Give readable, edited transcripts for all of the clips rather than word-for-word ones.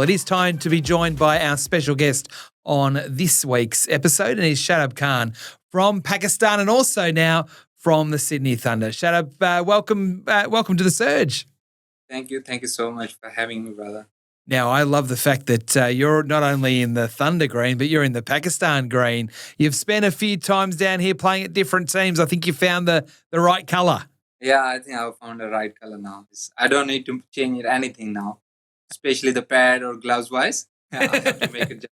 It is time to be joined by our special guest on this week's episode, and he's Shadab Khan from Pakistan and also now from the Sydnet Thunder. Shadab, welcome to the Surge. Thank you. Thank you so much for having me, brother. Now, I love the fact that you're not only in the Thunder green, but you're in the Pakistan green. You've spent a few times down here playing at different teams. I think you found the right colour. Yeah, I think I've found the right color now. I don't need to change anything now, especially the pad or gloves wise. Yeah, I have to make it just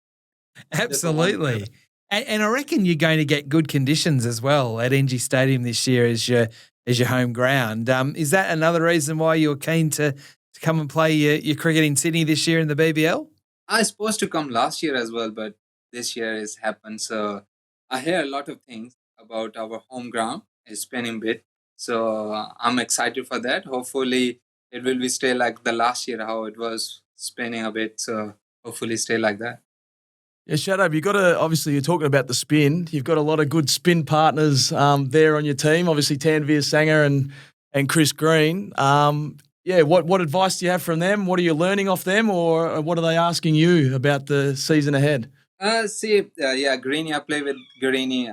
for one Absolutely. color. And I reckon you're going to get good conditions as well at NG Stadium this year as your home ground. Is that another reason why you're keen to come and play your cricket in Sydney this year in the BBL? I was supposed to come last year as well, but this year has happened. So I hear a lot of things about our home ground. It's spinning bit. So I'm excited for that. Hopefully it will be stay like the last year how it was spinning a bit. So hopefully stay like that. Yeah, Shadab, obviously you're talking about the spin. You've got a lot of good spin partners there on your team. Obviously Tanveer Sanger and Chris Green. What advice do you have from them? What are you learning off them, or what are they asking you about the season ahead? Greeny. I played with Greeny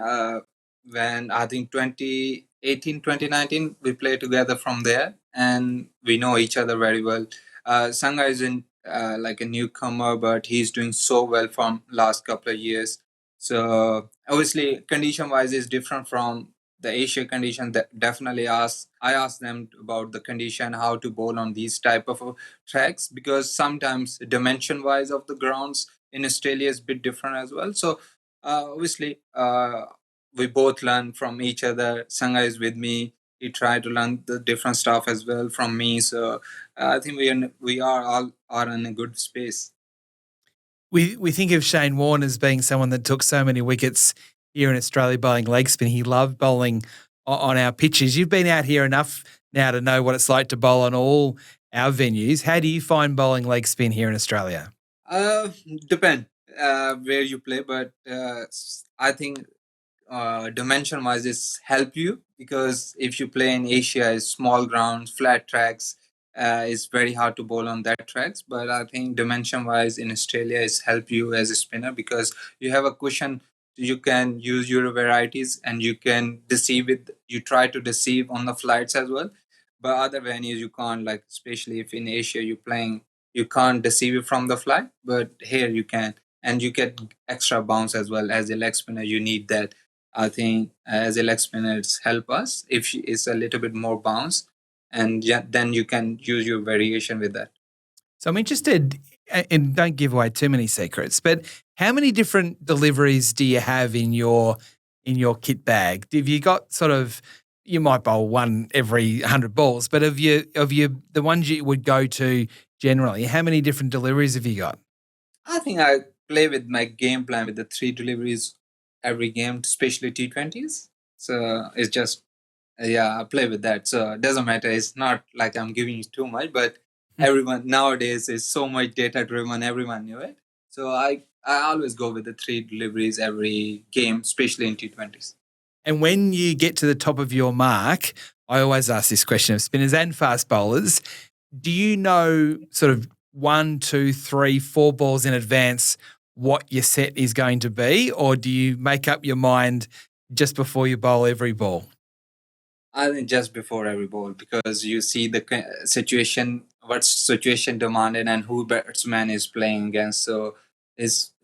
when I think 2018, 2019, we played together from there and we know each other very well. Sangha is in like a newcomer, but he's doing so well from last couple of years. So obviously condition wise is different from the Asia condition. That definitely I asked them about the condition, how to bowl on these type of tracks, because sometimes dimension wise of the grounds in Australia is a bit different as well. So obviously we both learn from each other. Sangha is with me. He tried to learn the different stuff as well from me. So I think we are all are in a good space. We think of Shane Warne as being someone that took so many wickets here in Australia bowling leg spin. He loved bowling on our pitches. You've been out here enough now to know what it's like to bowl on all our venues. How do you find bowling leg spin here in Australia? Depend where you play, but I think dimension wise is help you, because if you play in Asia, it's small grounds, flat tracks, it's very hard to bowl on that tracks. But I think dimension wise in Australia is help you as a spinner, because you have a cushion. You can use your varieties and you can deceive it. You try to deceive on the flights as well, but other venues you can't. Like especially if in Asia you're playing, you can't deceive it from the flight. But here you can, and you get extra bounce as well. As a leg spinner, you need that. I think as a leg spinners help us if it's a little bit more bounce, and yeah, then you can use your variation with that. So I'm interested, and don't give away too many secrets, but how many different deliveries do you have in your kit bag? Have you got sort of, you might bowl one every 100 balls, but of you the ones you would go to generally, how many different deliveries have you got? I think I play with my game plan with the 3 deliveries every game, especially T20s. So it's just I play with that. So it doesn't matter. It's not like I'm giving you too much, but everyone nowadays is so much data driven. Everyone knew it. So I always go with the 3 deliveries every game, especially in T20s. And when you get to the top of your mark, I always ask this question of spinners and fast bowlers. Do you know sort of 1, 2, 3, 4 balls in advance what your set is going to be, or do you make up your mind just before you bowl every ball? I think just before every ball, because you see the situation, what situation demanded, and who batsman is playing against. So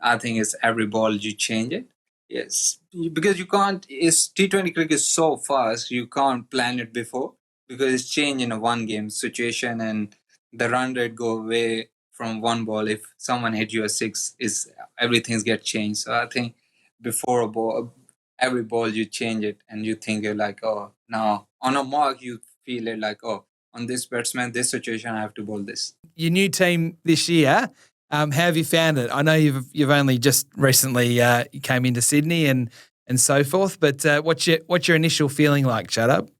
I think it's every ball you change it. Yes, because you can't. It's T20 cricket is so fast. You can't plan it before, because it's changed in a one game situation, and the run rate go away from one ball. If someone hit you a six, is everything's get changed. So I think before a ball, every ball you change it, and you think you're like, oh, now on a mark you feel it like, oh, on this batsman, this situation, I have to bowl this. Your new team this year, how have you found it? I know you've only just recently came into Sydney and so forth, but what's your initial feeling like, Shadab?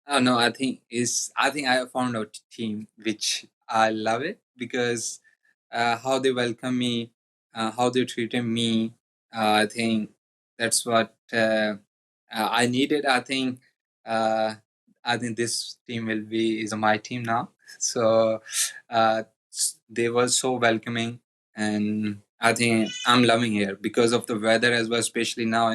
Oh no, I think I have found a team which I love it, because how they welcome me, how they treated me. I think that's what I needed. Uh, I think this team will be is my team now. So they were so welcoming. and I think I'm loving here because of the weather as well. Especially now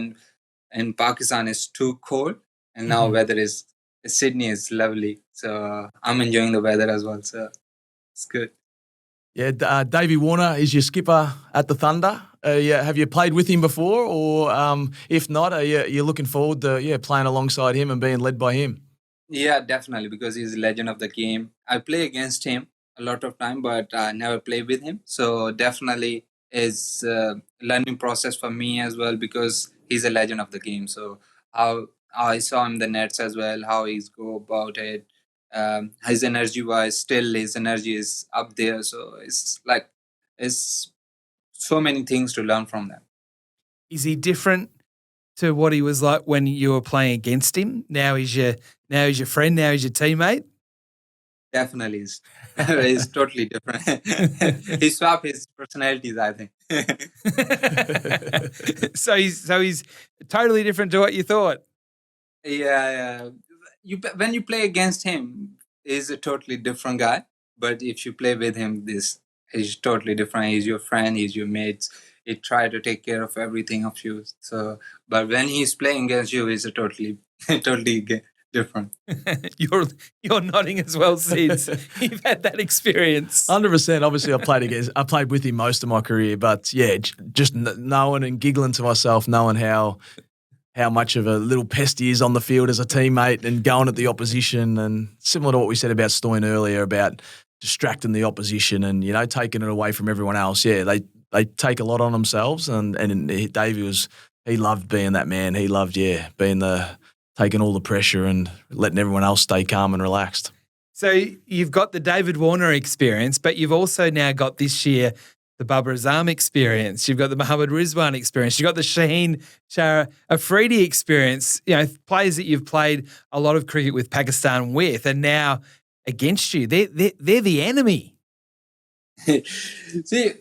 in Pakistan, it's too cold, and now Mhm. weather is Sydney is lovely. So I'm enjoying the weather as well. So it's good. Yeah, Davey Warner is your skipper at the Thunder. Yeah, have you played with him before, or if not, are you looking forward to playing alongside him and being led by him? Yeah, definitely, because he's a legend of the game. I play against him a lot of time, but I never play with him. So definitely is learning process for me as well because he's a legend of the game. So how I saw him in the nets as well, how he's go about it, his energy wise, still his energy is up there. So it's like it's so many things to learn from them. Is he different to what he was like when you were playing against him? Now he's your friend. Now he's your teammate. Definitely is. It's totally different. He swapped his personalities, I think. So he's totally different to what you thought. Yeah, yeah. When you play against him, he's a totally different guy. But if you play with him, this he's totally different. He's your friend. He's your mate. He try to take care of everything of you. So, but when he's playing against you, he's a totally, different. you're you're nodding as well, Sids. You've had that experience. 100%. Obviously, I played with him most of my career, but yeah, just knowing and giggling to myself, knowing how much of a little pest he is on the field as a teammate and going at the opposition, and similar to what we said about Stoyne earlier about distracting the opposition and taking it away from everyone else. Yeah, they take a lot on themselves, and Davey he loved being that man. He loved being taking all the pressure and letting everyone else stay calm and relaxed. So you've got the David Warner experience, but you've also now got this year the Babar Azam experience. You've got the Mohammad Rizwan experience. You've got the Shaheen Shah Afridi experience. Players that you've played a lot of cricket with Pakistan with, and now against you, they're the enemy. See,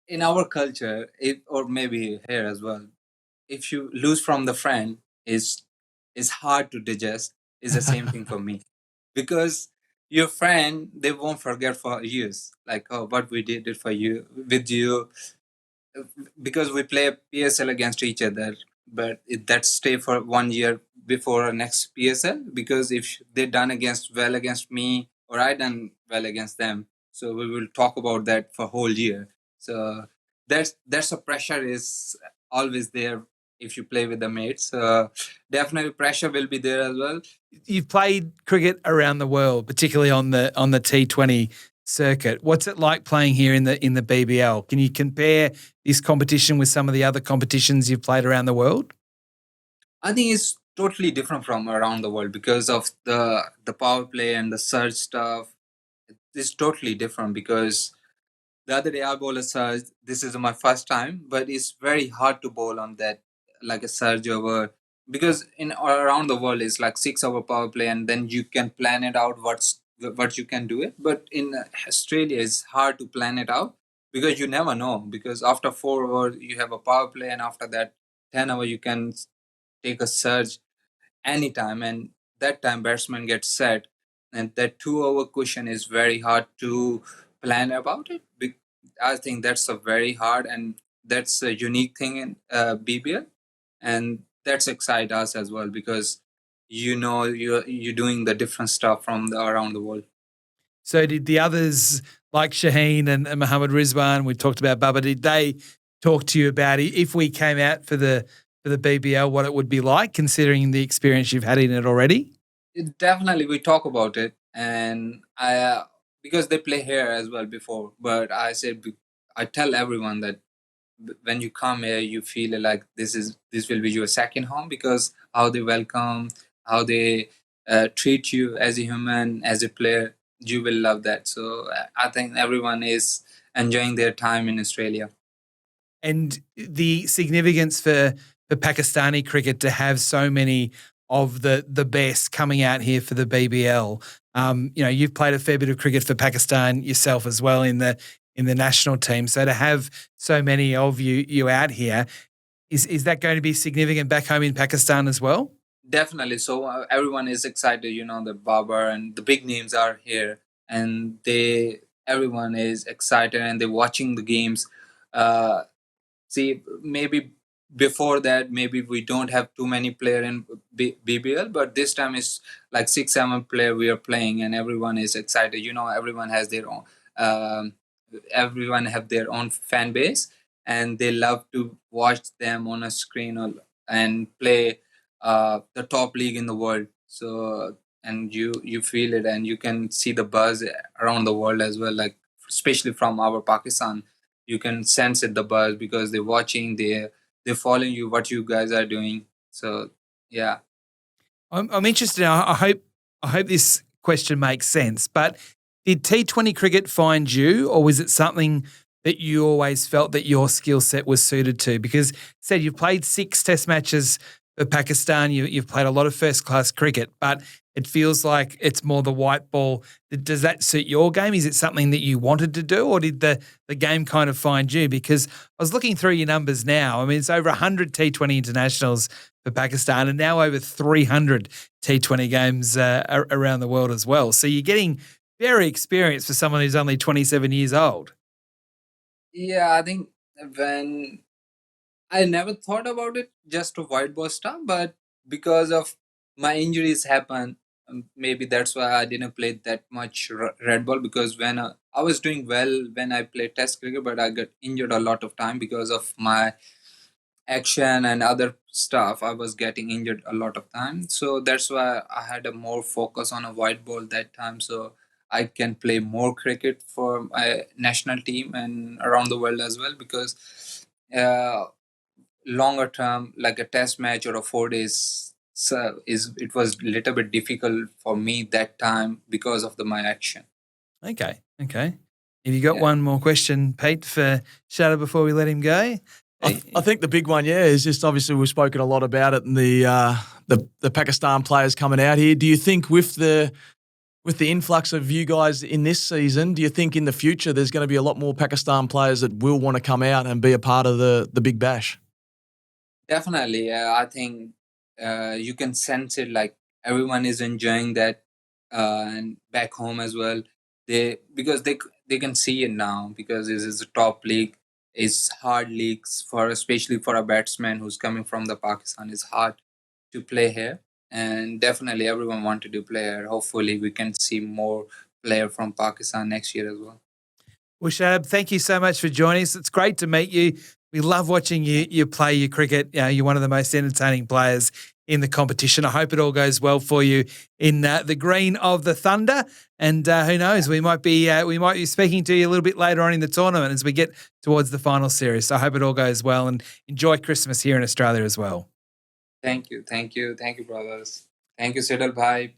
in our culture, or maybe here as well, if you lose from the friend, is hard to digest. Is the same thing for me because your friend they won't forget for years. Like, oh, what we did it for you with you, because we play PSL against each other, but that stay for 1 year before our next PSL. Because if they done against me, or I done well against them, so we will talk about that for whole year. So that's a pressure is always there if you play with the mates. Definitely pressure will be there as well. You've played cricket around the world, particularly on the T20 circuit. What's it like playing here in the BBL? Can you compare this competition with some of the other competitions you've played around the world? I think it's totally different from around the world because of the power play and the surge stuff. It's totally different because the other day I bowled a surge. This is my first time, but it's very hard to bowl on that like a surge over, because in around the world it's like 6 hour power play and then you can plan it out what you can do it. But in Australia it's hard to plan it out because you never know, because after 4 hours you have a power play and after that 10 hour you can take a surge anytime, and that time batsman gets set, and that 2 hour cushion is very hard to plan about it. I think that's a very hard, and that's a unique thing in BBL, and that's excite us as well because you're doing the different stuff from around the world. So did the others like Shaheen and Mohammad Rizwan, we talked about Baba, did they talk to you about if we came out for the BBL, what it would be like, considering the experience you've had in it already? Definitely we talk about it, and I because they play here as well before, but I tell everyone that when you come here you feel like this will be your second home, because how they welcome, how they treat you as a human, as a player, you will love that. So I think everyone is enjoying their time in Australia. And the significance for Pakistani cricket to have so many of the best coming out here for the BBL. You've played a fair bit of cricket for Pakistan yourself as well in the national team. So to have so many of you out here, is that going to be significant back home in Pakistan as well? Definitely. So everyone is excited. The Babar and the big names are here, and everyone is excited and they're watching the games. Uh, See, maybe before that, maybe we don't have too many player in BBL, but this time it's like 6, 7 player we are playing, and everyone is excited. Everyone has their own. Um, Everyone have their own fan base, and they love to watch them on a screen and play the top league in the world. So, and you feel it, and you can see the buzz around the world as well, like especially from our Pakistan. You can sense it, the buzz, because they're watching, they're following you, what you guys are doing. So yeah. I'm interested. I hope this question makes sense. But did T20 cricket find you, or was it something that you always felt that your skill set was suited to? Because said you've played 6 Test matches for Pakistan. You've played a lot of first class cricket, but it feels like it's more the white ball. Does that suit your game? Is it something that you wanted to do, or did the game kind of find you? Because I was looking through your numbers now. I mean, it's over 100 T20 internationals for Pakistan and now over 300 T20 games around the world as well. So you're getting very experienced for someone who's only 27 years old. Yeah, I think when I never thought about it just to white ball stuff, but because of my injuries happen, maybe that's why I didn't play that much red ball. Because when I was doing well when I played Test cricket, but I got injured a lot of time because of my action and other stuff. I was getting injured a lot of time, so that's why I had a more focus on a white ball that time, so I can play more cricket for my national team and around the world as well. Because uh, longer term, like a test match or a 4 days, so is it was a little bit difficult for me that time because of my action. Okay. Have you got Yeah. one more question, Pete, for Shadab before we let him go? I think the big one, is just obviously we've spoken a lot about it, and the Pakistan players coming out here. Do you think with the influx of you guys in this season, do you think in the future there's going to be a lot more Pakistan players that will want to come out and be a part of the Big Bash? Definitely, I think you can sense it. Like everyone is enjoying that, and back home as well. Because they can see it now, because this is a top league. It's hard leagues for, especially for a batsman who's coming from the Pakistan. It's hard to play here, and definitely everyone wanted to play here. Hopefully, we can see more player from Pakistan next year as well. Well, Shadab, thank you so much for joining us. It's great to meet you. We love watching you play your cricket. You're one of the most entertaining players in the competition. I hope it all goes well for you in the green of the Thunder. And who knows, we might be speaking to you a little bit later on in the tournament as we get towards the final series. So I hope it all goes well, and enjoy Christmas here in Australia as well. Thank you, brothers. Thank you, Sidal Bhai.